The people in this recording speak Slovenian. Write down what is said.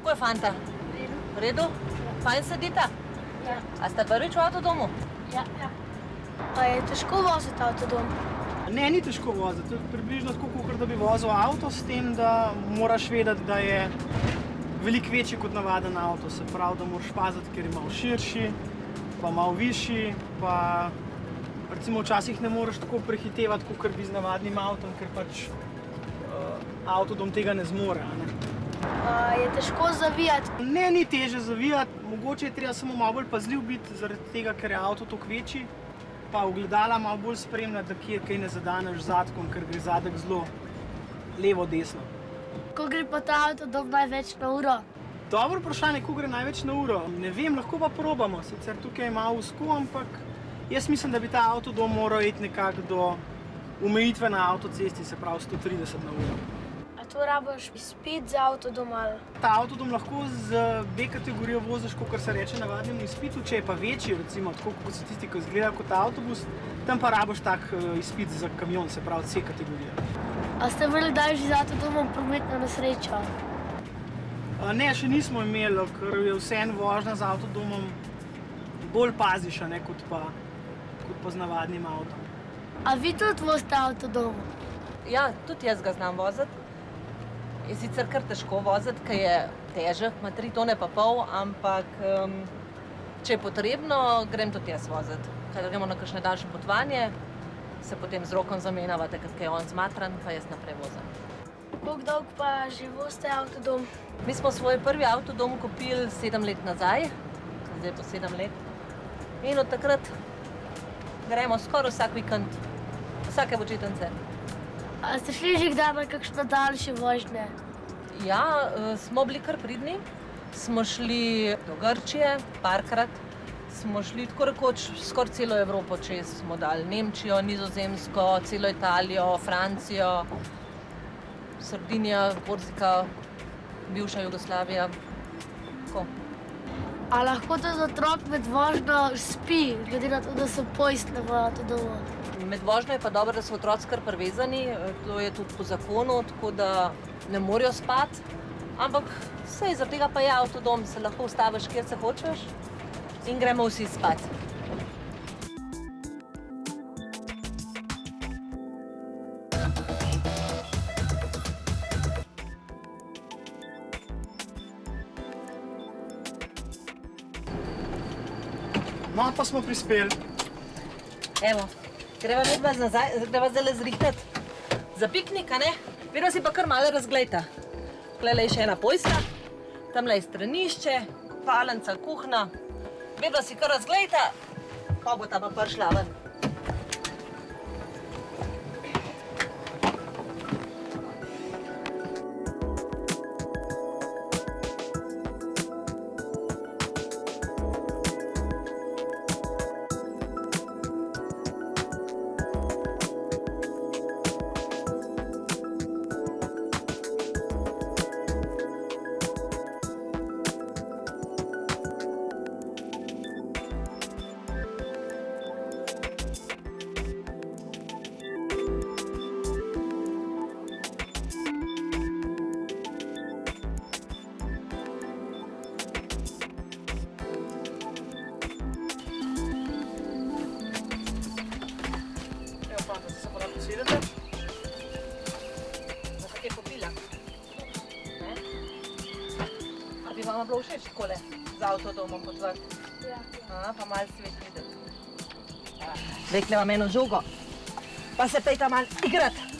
Kako je fanta? V redu? Fajn sedita? Ja. A ste prvič v avtodomu? Ja. Pa je težko voziti avtodom? Ne, ni težko voziti. To je približno tako, kot da bi vozil avto, s tem, da moraš vedeti, da je veliko večji kot navaden avto. Se pravi, da moraš paziti, ker je malo širši, pa malo višji, pa recimo včasih ne moreš tako prehitevati, kot bi z navadnim avtom, ker pač avtodom tega ne zmore. Je težko zavijati? Ne, ni težje zavijati. Mogoče je treba samo malo bolj pazljiv biti, zaradi tega, ker je avto toliko večji, pa ogledala malo bolj spremljati, da kje kaj ne zadaneš zadkom, ker gre zadek zelo levo-desno. Ko gre pa ta avtodom največ na uro? Dobro vprašanje, ko gre največ na uro. Ne vem, lahko pa probamo. Sicer tukaj je malo ozko, ampak jaz mislim, da bi ta avtodom moral iti nekako do omejitve na avtocesti, se pravi 130 na uro. A to rabiš izpit za avtodom ali? Ta avtodom lahko z B kategorijo voziš, kot se reče navadnemu izpitu, če je pa večji, recimo tako kot so tisti, ki izgledajo kot avtobus, tam pa rabiš tak izpit za kamion, se pravi C kategorija. A ste imeli kdaj že z avtodomom prometno nesrečo? Ne, še nismo imeli, ker je vseeno vožnja z avtodomom bolj paziš, kot pa z navadnim avtom. A vi tudi vozite avtodom? Ja, tudi jaz ga znam voziti. Je sicer kar težko voziti, ker je težek, ima 3,5 tone, ampak če je potrebno, grem tudi jaz voziti. Kadar gremo na kakšne daljše potovanje, se potem z Rokom zamenjavate, ker je on zmatran, pa jaz naprej vozim. Koliko dolgo pa že vozite avtodom? Mi smo svoj prvi avtodom kupili 7 let nazaj, zdaj po 7 let. In od takrat gremo skoraj vsak vikend, vsake počitnice. A ste šli že kdaj na kakšne daljše vožnje? Ja, smo bili kar pridni. Smo šli do Grčije parkrat. Smo šli tako rekoč skoraj celo Evropo čez. Smo dali Nemčijo, Nizozemsko, celo Italijo, Francijo, Sardinija, Korzika, bivša Jugoslavija. Tako. A lahko tudi otrok med vožnjo spi, glede na to, da so pojstle v avtodomu? Med vožnjo je pa dobro, da so otroci kar privezani, to je tudi po zakonu, tako da ne morejo spati. Ampak saj zaradi tega pa je avtodom, se lahko ustaviš, kjer se hočeš in gremo vsi spat. No, pa smo prispeli. Evo, greva midva nazaj, greva zdajle zrihtati za piknik, a ne? Vidva si pa kar malo razglejta. Tukajle je še ena pojska, tamle je stranišče, kopalnica, kuhna. Vidva si kar razglejta, pa bo ta pa prišla ven. Kaj popila? A bi vama bilo všeč takole z avtodomom potovati? Ja. Pa malo svet videti. Rekle vam eno žogo, pa se pejta malo igrati.